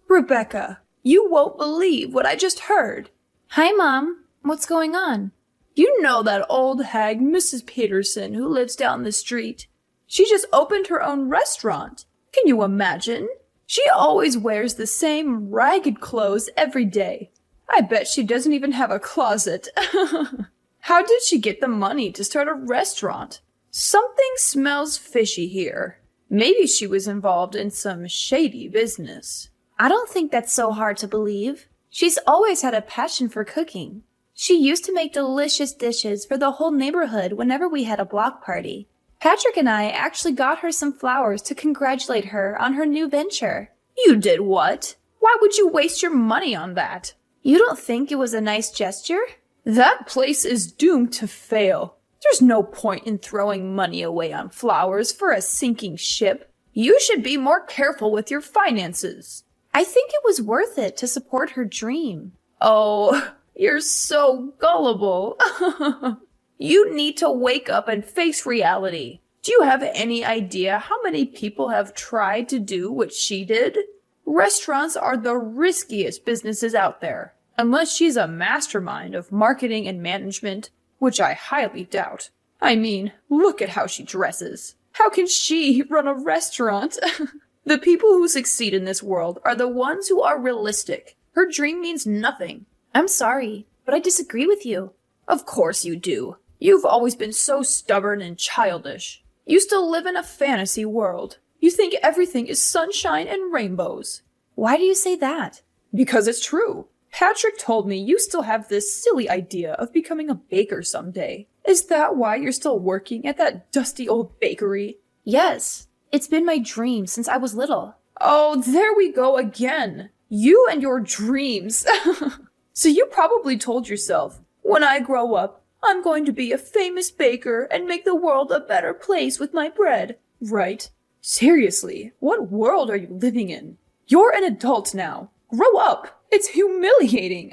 Rebecca, you won't believe what I just heard. Hi, Mom. What's going on? You know that old hag, Mrs. Peterson, who lives down the street? She just opened her own restaurant. Can you imagine? She always wears the same ragged clothes every day. I bet she doesn't even have a closet. How did she get the money to start a restaurant? Something smells fishy here. Maybe she was involved in some shady business. I don't think that's so hard to believe. She's always had a passion for cooking. She used to make delicious dishes for the whole neighborhood whenever we had a block party. Patrick and I actually got her some flowers to congratulate her on her new venture. You did what? Why would you waste your money on that? You don't think it was a nice gesture? That place is doomed to fail. There's no point in throwing money away on flowers for a sinking ship. You should be more careful with your finances. I think it was worth it to support her dream. Oh, you're so gullible. You need to wake up and face reality. Do you have any idea how many people have tried to do what she did? Restaurants are the riskiest businesses out there. Unless she's a mastermind of marketing and management, which I highly doubt. I mean, look at how she dresses. How can she run a restaurant? The people who succeed in this world are the ones who are realistic. Her dream means nothing. I'm sorry, but I disagree with you. Of course you do. You've always been so stubborn and childish. You still live in a fantasy world. You think everything is sunshine and rainbows. Why do you say that? Because it's true. Patrick told me you still have this silly idea of becoming a baker someday. Is that why you're still working at that dusty old bakery? Yes, it's been my dream since I was little. Oh, there we go again. You and your dreams. So you probably told yourself, when I grow up, I'm going to be a famous baker and make the world a better place with my bread. Right? Seriously, what world are you living in? You're an adult now. Grow up. It's humiliating.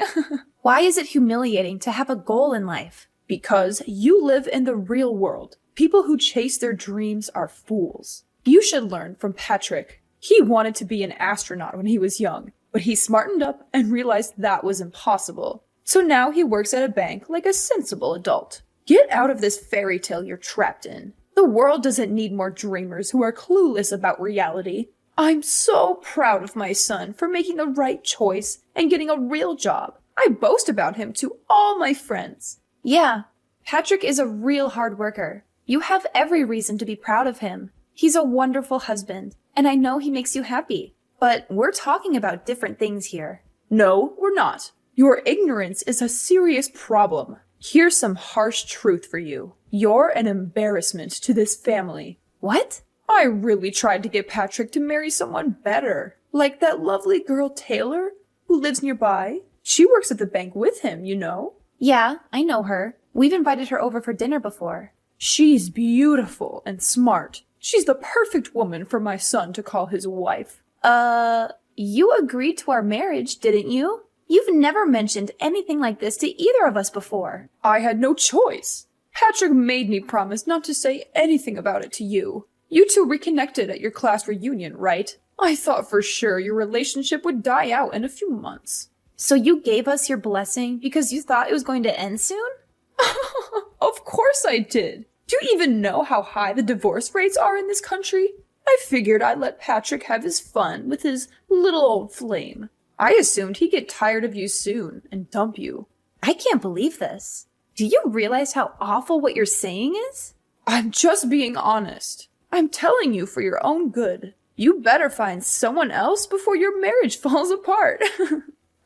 Why is it humiliating to have a goal in life? Because you live in the real world. People who chase their dreams are fools. You should learn from Patrick. He wanted to be an astronaut when he was young, but he smartened up and realized that was impossible. So now he works at a bank like a sensible adult. Get out of this fairy tale you're trapped in. The world doesn't need more dreamers who are clueless about reality. I'm so proud of my son for making the right choice and getting a real job. I boast about him to all my friends. Yeah, Patrick is a real hard worker. You have every reason to be proud of him. He's a wonderful husband, and I know he makes you happy. But we're talking about different things here. No, we're not. Your ignorance is a serious problem. Here's some harsh truth for you. You're an embarrassment to this family. What? I really tried to get Patrick to marry someone better. Like that lovely girl Taylor, who lives nearby. She works at the bank with him, you know. Yeah, I know her. We've invited her over for dinner before. She's beautiful and smart. She's the perfect woman for my son to call his wife. You agreed to our marriage, didn't you? You've never mentioned anything like this to either of us before. I had no choice. Patrick made me promise not to say anything about it to you. You two reconnected at your class reunion, right? I thought for sure your relationship would die out in a few months. So you gave us your blessing because you thought it was going to end soon? Of course I did. Do you even know how high the divorce rates are in this country? I figured I'd let Patrick have his fun with his little old flame. I assumed he'd get tired of you soon and dump you. I can't believe this. Do you realize how awful what you're saying is? I'm just being honest. I'm telling you for your own good. You better find someone else before your marriage falls apart.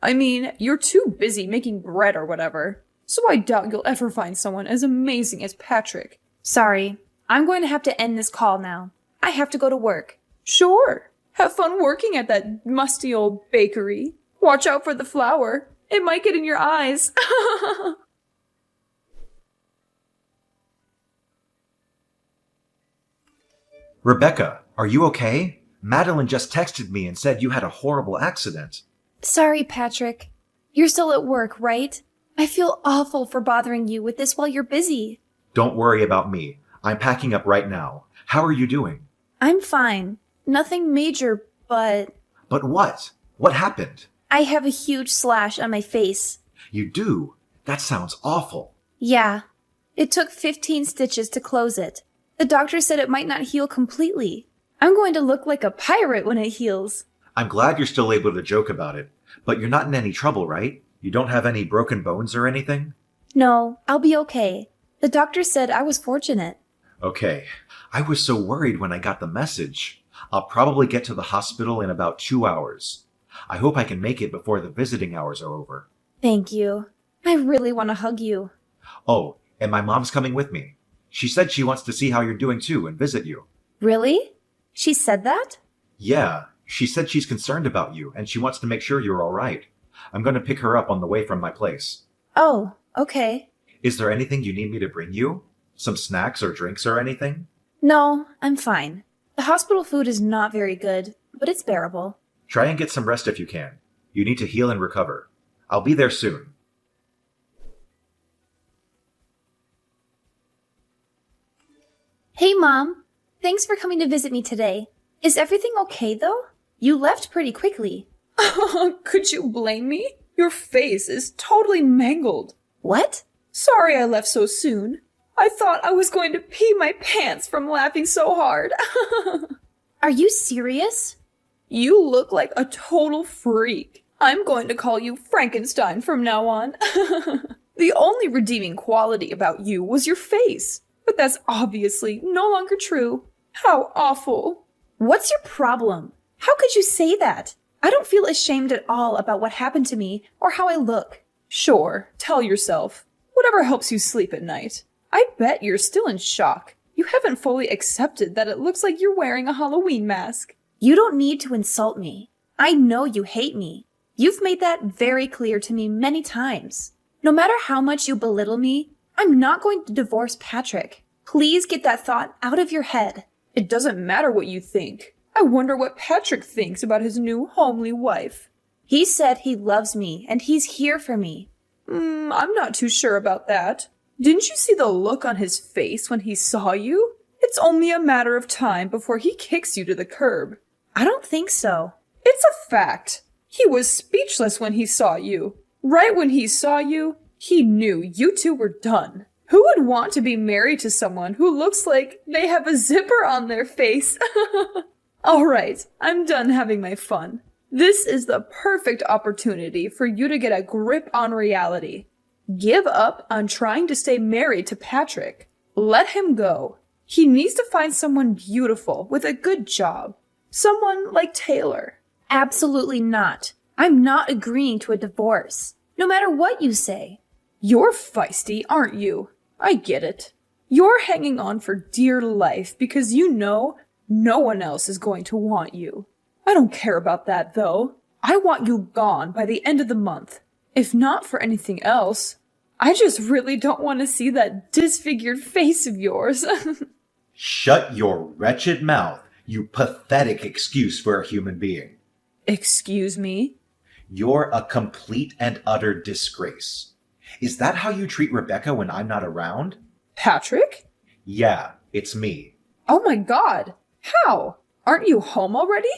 I mean, you're too busy making bread or whatever, so I doubt you'll ever find someone as amazing as Patrick. Sorry, I'm going to have to end this call now. I have to go to work. Sure. Have fun working at that musty old bakery. Watch out for the flour. It might get in your eyes. Rebecca, are you okay? Madeline just texted me and said you had a horrible accident. Sorry, Patrick. You're still at work, right? I feel awful for bothering you with this while you're busy. Don't worry about me. I'm packing up right now. How are you doing? I'm fine. Nothing major, but... But what? What happened? I have a huge slash on my face. You do? That sounds awful. Yeah. It took 15 stitches to close it. The doctor said it might not heal completely. I'm going to look like a pirate when it heals. I'm glad you're still able to joke about it, but you're not in any trouble, right? You don't have any broken bones or anything? No, I'll be okay. The doctor said I was fortunate. Okay. I was so worried when I got the message. I'll probably get to the hospital in about 2 hours. I hope I can make it before the visiting hours are over. Thank you. I really want to hug you. Oh, and my mom's coming with me. She said she wants to see how you're doing too and visit you. Really? She said that? Yeah, she said she's concerned about you and she wants to make sure you're all right. I'm going to pick her up on the way from my place. Oh, okay. Is there anything you need me to bring you? Some snacks or drinks or anything? No, I'm fine. The hospital food is not very good, but it's bearable. Try and get some rest if you can. You need to heal and recover. I'll be there soon. Hey, Mom. Thanks for coming to visit me today. Is everything okay, though? You left pretty quickly. Could you blame me? Your face is totally mangled. What? Sorry I left so soon. I thought I was going to pee my pants from laughing so hard. Are you serious? You look like a total freak. I'm going to call you Frankenstein from now on. The only redeeming quality about you was your face, but that's obviously no longer true. How awful. What's your problem? How could you say that? I don't feel ashamed at all about what happened to me or how I look. Sure, tell yourself. Whatever helps you sleep at night. I bet you're still in shock. You haven't fully accepted that it looks like you're wearing a Halloween mask. You don't need to insult me. I know you hate me. You've made that very clear to me many times. No matter how much you belittle me, I'm not going to divorce Patrick. Please get that thought out of your head. It doesn't matter what you think. I wonder what Patrick thinks about his new homely wife. He said he loves me and he's here for me. I'm not too sure about that. Didn't you see the look on his face when he saw you? It's only a matter of time before he kicks you to the curb. I don't think so. It's a fact. He was speechless when he saw you. Right when he saw you, he knew you two were done. Who would want to be married to someone who looks like they have a zipper on their face? All right, I'm done having my fun. This is the perfect opportunity for you to get a grip on reality. Give up on trying to stay married to Patrick. Let him go. He needs to find someone beautiful with a good job. Someone like Taylor. Absolutely not. I'm not agreeing to a divorce, no matter what you say. You're feisty, aren't you? I get it. You're hanging on for dear life because you know no one else is going to want you. I don't care about that, though. I want you gone by the end of the month. If not for anything else, I just really don't want to see that disfigured face of yours. Shut your wretched mouth, you pathetic excuse for a human being. Excuse me? You're a complete and utter disgrace. Is that how you treat Rebecca when I'm not around? Patrick? Yeah, it's me. Oh my god. How? Aren't you home already?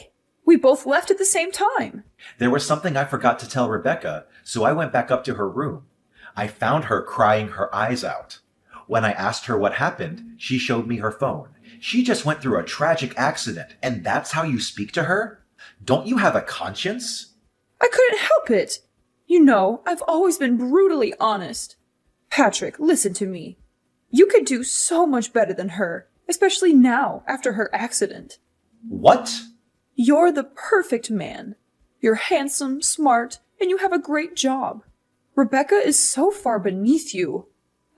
We both left at the same time. There was something I forgot to tell Rebecca, so I went back up to her room. I found her crying her eyes out. When I asked her what happened, she showed me her phone. She just went through a tragic accident, and that's how you speak to her? Don't you have a conscience? I couldn't help it. You know, I've always been brutally honest. Patrick, listen to me. You could do so much better than her, especially now, after her accident. What? You're the perfect man. You're handsome, smart, and you have a great job. Rebecca is so far beneath you.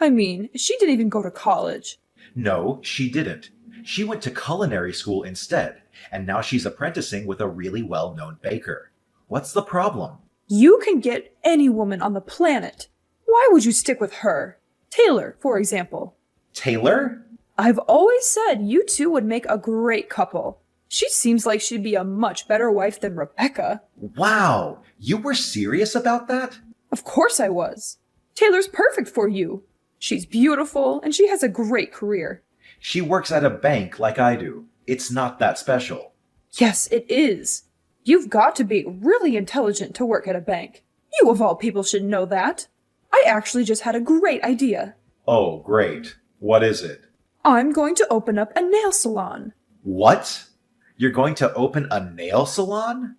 I mean, she didn't even go to college. No, she didn't. She went to culinary school instead, and now she's apprenticing with a really well-known baker. What's the problem? You can get any woman on the planet. Why would you stick with her? Taylor, for example. Taylor? I've always said you two would make a great couple. She seems like she'd be a much better wife than Rebecca. Wow, you were serious about that? Of course I was. Taylor's perfect for you. She's beautiful, and she has a great career. She works at a bank like I do. It's not that special. Yes, it is. You've got to be really intelligent to work at a bank. You of all people should know that. I actually just had a great idea. Oh, great. What is it? I'm going to open up a nail salon. What? You're going to open a nail salon?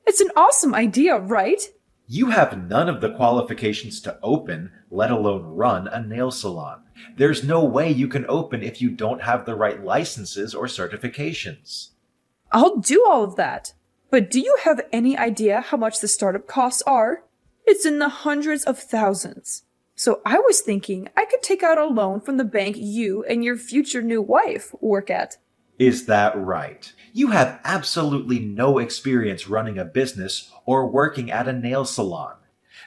It's an awesome idea, right? You have none of the qualifications to open, let alone run a nail salon. There's no way you can open if you don't have the right licenses or certifications. I'll do all of that. But do you have any idea how much the startup costs are? It's in the hundreds of thousands. So I was thinking I could take out a loan from the bank you and your future new wife work at. Is that right? You have absolutely no experience running a business or working at a nail salon.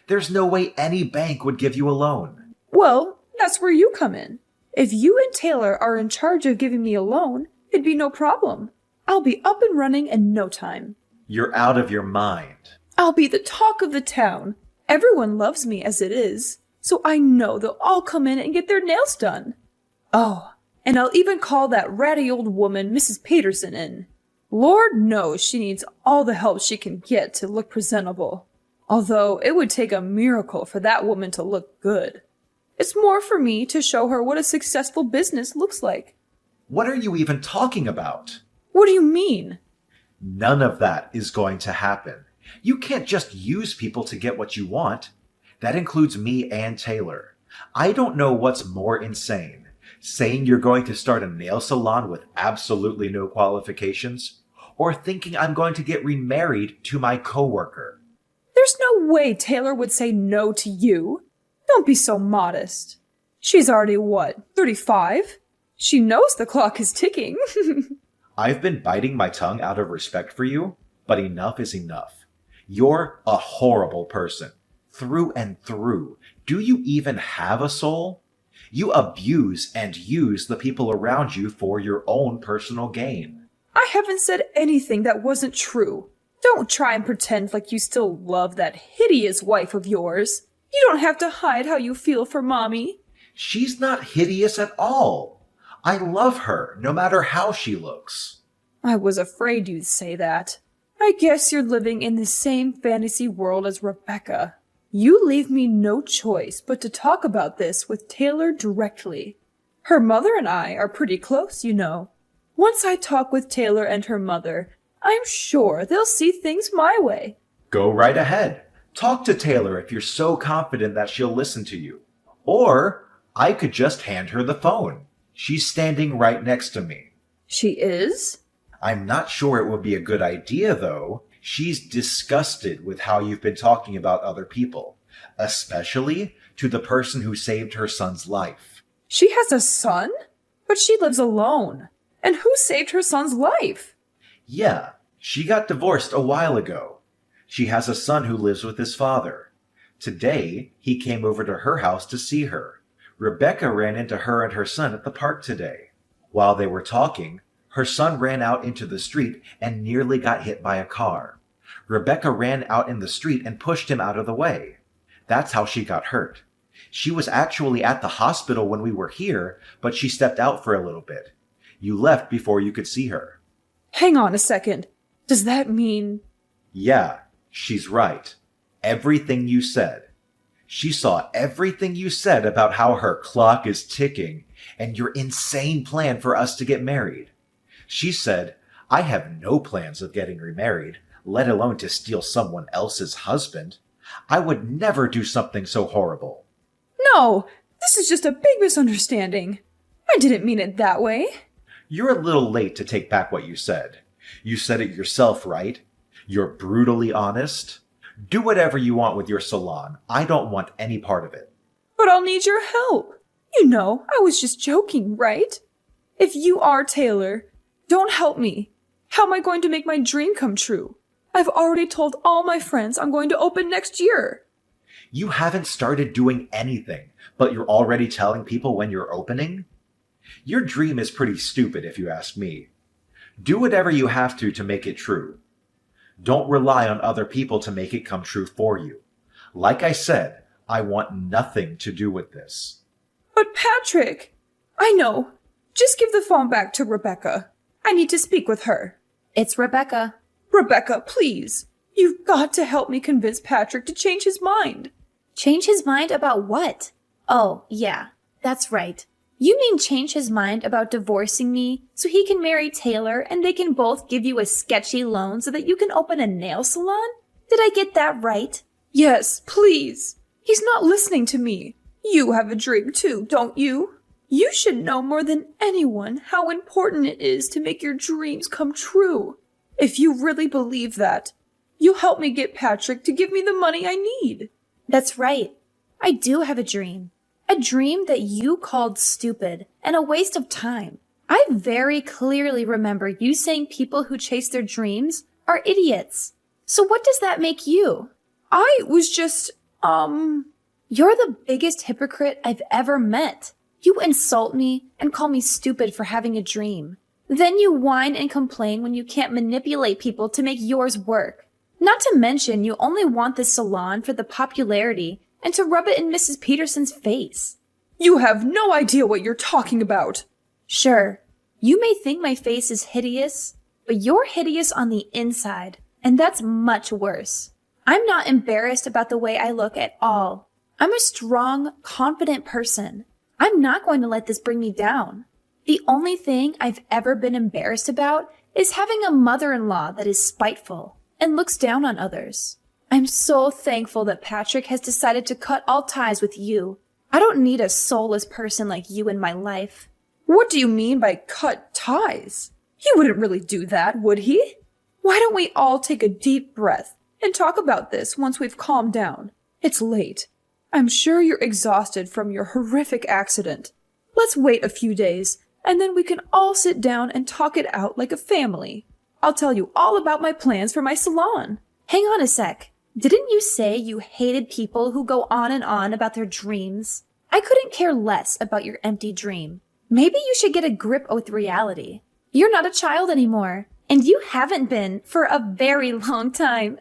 There's no way any bank would give you a loan. Well, that's where you come in. If you and Taylor are in charge of giving me a loan, it'd be no problem. I'll be up and running in no time. You're out of your mind. I'll be the talk of the town. Everyone loves me as it is, so I know they'll all come in and get their nails done. Oh, and I'll even call that ratty old woman Mrs. Peterson in. Lord knows she needs all the help she can get to look presentable. Although it would take a miracle for that woman to look good. It's more for me to show her what a successful business looks like. What are you even talking about? What do you mean? None of that is going to happen. You can't just use people to get what you want. That includes me and Taylor. I don't know what's more insane. Saying you're going to start a nail salon with absolutely no qualifications, or thinking I'm going to get remarried to my coworker. There's no way Taylor would say no to you. Don't be so modest. She's already, 35? She knows the clock is ticking. I've been biting my tongue out of respect for you, but enough is enough. You're a horrible person. Through and through. Do you even have a soul? You abuse and use the people around you for your own personal gain. I haven't said anything that wasn't true. Don't try and pretend like you still love that hideous wife of yours. You don't have to hide how you feel for Mommy. She's not hideous at all. I love her, no matter how she looks. I was afraid you'd say that. I guess you're living in the same fantasy world as Rebecca. You leave me no choice but to talk about this with Taylor directly. Her mother and I are pretty close, you know. Once I talk with Taylor and her mother, I'm sure they'll see things my way. Go right ahead. Talk to Taylor if you're so confident that she'll listen to you. Or I could just hand her the phone. She's standing right next to me. She is? I'm not sure it would be a good idea, though. She's disgusted with how you've been talking about other people, especially to the person who saved her son's life. She has a son? But she lives alone. And who saved her son's life? Yeah, she got divorced a while ago. She has a son who lives with his father. Today, he came over to her house to see her. Rebecca ran into her and her son at the park today. While they were talking, her son ran out into the street and nearly got hit by a car. Rebecca ran out in the street and pushed him out of the way. That's how she got hurt. She was actually at the hospital when we were here, but she stepped out for a little bit. You left before you could see her. Hang on a second. Does that mean... Yeah, she's right. Everything you said. She saw everything you said about how her clock is ticking and your insane plan for us to get married. She said, I have no plans of getting remarried, let alone to steal someone else's husband. I would never do something so horrible. No, this is just a big misunderstanding. I didn't mean it that way. You're a little late to take back what you said. You said it yourself, right? You're brutally honest. Do whatever you want with your salon. I don't want any part of it. But I'll need your help. You know, I was just joking, right? If you are Taylor, don't help me. How am I going to make my dream come true? I've already told all my friends I'm going to open next year. You haven't started doing anything, but you're already telling people when you're opening? Your dream is pretty stupid if you ask me. Do whatever you have to make it true. Don't rely on other people to make it come true for you. Like I said, I want nothing to do with this. But Patrick, I know. Just give the phone back to Rebecca. I need to speak with her. It's Rebecca. Rebecca, please. You've got to help me convince Patrick to change his mind. Change his mind about what? Oh, yeah, that's right. You mean change his mind about divorcing me so he can marry Taylor and they can both give you a sketchy loan so that you can open a nail salon? Did I get that right? Yes, please. He's not listening to me. You have a dream too, don't you? You should know more than anyone how important it is to make your dreams come true. If you really believe that, you'll help me get Patrick to give me the money I need. That's right. I do have a dream. A dream that you called stupid and a waste of time. I very clearly remember you saying people who chase their dreams are idiots. So what does that make you? I was just, You're the biggest hypocrite I've ever met. You insult me and call me stupid for having a dream. Then you whine and complain when you can't manipulate people to make yours work. Not to mention you only want this salon for the popularity and to rub it in Mrs. Peterson's face. You have no idea what you're talking about. Sure, you may think my face is hideous, but you're hideous on the inside, and that's much worse. I'm not embarrassed about the way I look at all. I'm a strong, confident person. I'm not going to let this bring me down. The only thing I've ever been embarrassed about is having a mother-in-law that is spiteful and looks down on others. I'm so thankful that Patrick has decided to cut all ties with you. I don't need a soulless person like you in my life. What do you mean by cut ties? He wouldn't really do that, would he? Why don't we all take a deep breath and talk about this once we've calmed down? It's late. I'm sure you're exhausted from your horrific accident. Let's wait a few days, and then we can all sit down and talk it out like a family. I'll tell you all about my plans for my salon. Hang on a sec. Didn't you say you hated people who go on and on about their dreams? I couldn't care less about your empty dream. Maybe you should get a grip with reality. You're not a child anymore, and you haven't been for a very long time.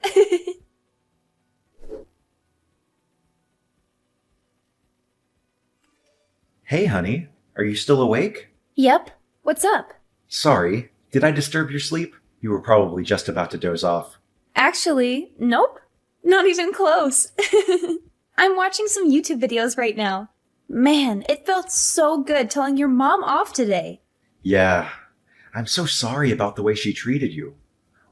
Hey, honey, are you still awake? Yep. What's up? Sorry, did I disturb your sleep? You were probably just about to doze off. Actually, nope. Not even close. I'm watching some YouTube videos right now. Man, it felt so good telling your mom off today. Yeah, I'm so sorry about the way she treated you.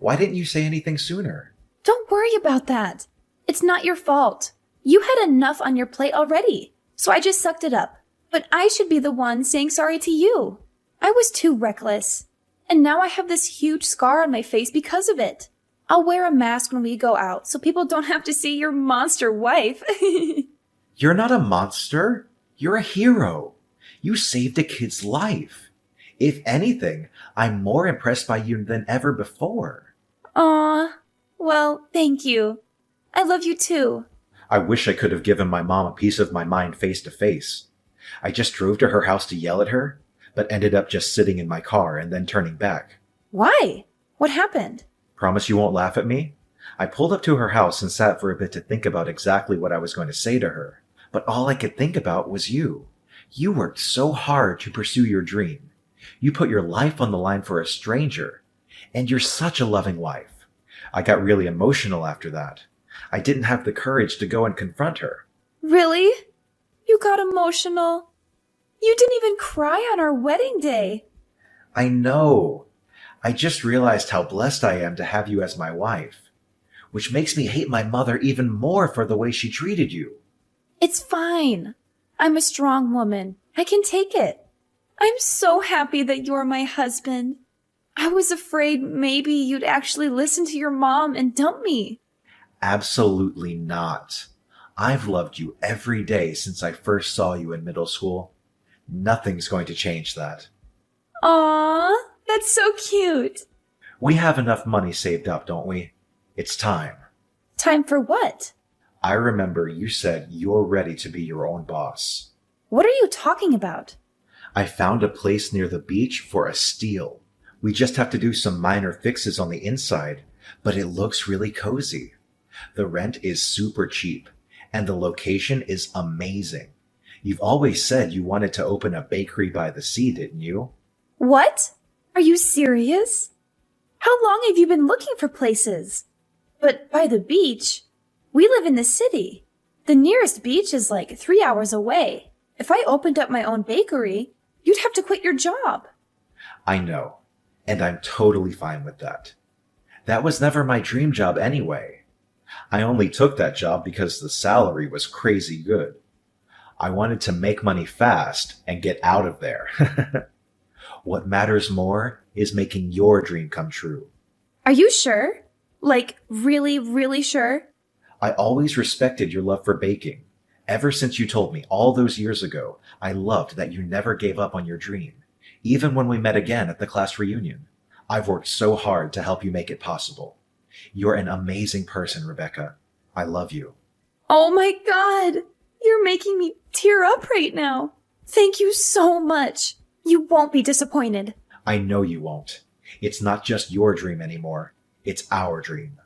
Why didn't you say anything sooner? Don't worry about that. It's not your fault. You had enough on your plate already, so I just sucked it up. But I should be the one saying sorry to you. I was too reckless. And now I have this huge scar on my face because of it. I'll wear a mask when we go out so people don't have to see your monster wife. You're not a monster. You're a hero. You saved a kid's life. If anything, I'm more impressed by you than ever before. Aw, well, thank you. I love you too. I wish I could have given my mom a piece of my mind face to face. I just drove to her house to yell at her, but ended up just sitting in my car and then turning back. Why? What happened? Promise you won't laugh at me? I pulled up to her house and sat for a bit to think about exactly what I was going to say to her. But all I could think about was you. You worked so hard to pursue your dream. You put your life on the line for a stranger. And you're such a loving wife. I got really emotional after that. I didn't have the courage to go and confront her. Really? You got emotional? You didn't even cry on our wedding day. I know. I just realized how blessed I am to have you as my wife. Which makes me hate my mother even more for the way she treated you. It's fine. I'm a strong woman. I can take it. I'm so happy that you're my husband. I was afraid maybe you'd actually listen to your mom and dump me. Absolutely not. I've loved you every day since I first saw you in middle school. Nothing's going to change that. Aww, that's so cute. We have enough money saved up, don't we? It's time. Time for what? I remember you said you're ready to be your own boss. What are you talking about? I found a place near the beach for a steal. We just have to do some minor fixes on the inside, but it looks really cozy. The rent is super cheap, and the location is amazing. You've always said you wanted to open a bakery by the sea, didn't you? What? Are you serious? How long have you been looking for places? But by the beach? We live in the city. The nearest beach is like 3 hours away. If I opened up my own bakery, you'd have to quit your job. I know, and I'm totally fine with that. That was never my dream job anyway. I only took that job because the salary was crazy good. I wanted to make money fast and get out of there. What matters more is making your dream come true. Are you sure? Like, really, really sure? I always respected your love for baking. Ever since you told me all those years ago, I loved that you never gave up on your dream, even when we met again at the class reunion. I've worked so hard to help you make it possible. You're an amazing person, Rebecca. I love you. Oh my God! You're making me tear up right now. Thank you so much. You won't be disappointed. I know you won't. It's not just your dream anymore. It's our dream.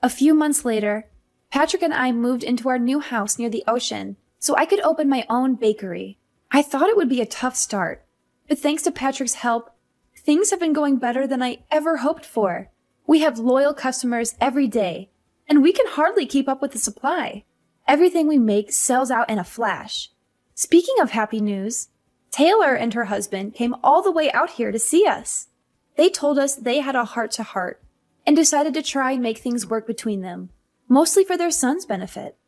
A few months later, Patrick and I moved into our new house near the ocean so I could open my own bakery. I thought it would be a tough start, but thanks to Patrick's help, things have been going better than I ever hoped for. We have loyal customers every day, and we can hardly keep up with the supply. Everything we make sells out in a flash. Speaking of happy news, Taylor and her husband came all the way out here to see us. They told us they had a heart-to-heart and decided to try and make things work between them, mostly for their son's benefit.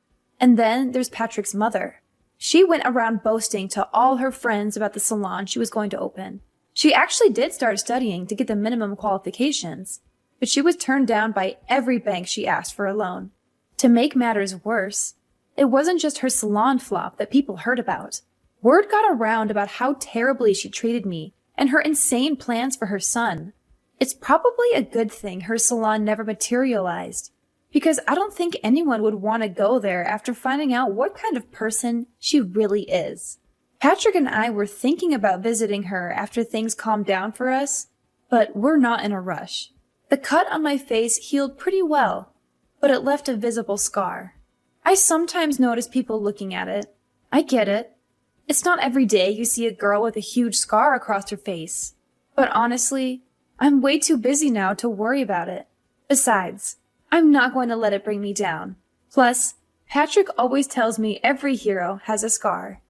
And then there's Patrick's mother. She went around boasting to all her friends about the salon she was going to open. She actually did start studying to get the minimum qualifications, but she was turned down by every bank she asked for a loan. To make matters worse, it wasn't just her salon flop that people heard about. Word got around about how terribly she treated me and her insane plans for her son. It's probably a good thing her salon never materialized, because I don't think anyone would want to go there after finding out what kind of person she really is. Patrick and I were thinking about visiting her after things calmed down for us, but we're not in a rush. The cut on my face healed pretty well, but it left a visible scar. I sometimes notice people looking at it. I get it. It's not every day you see a girl with a huge scar across her face. But honestly, I'm way too busy now to worry about it. Besides, I'm not going to let it bring me down. Plus, Patrick always tells me every hero has a scar.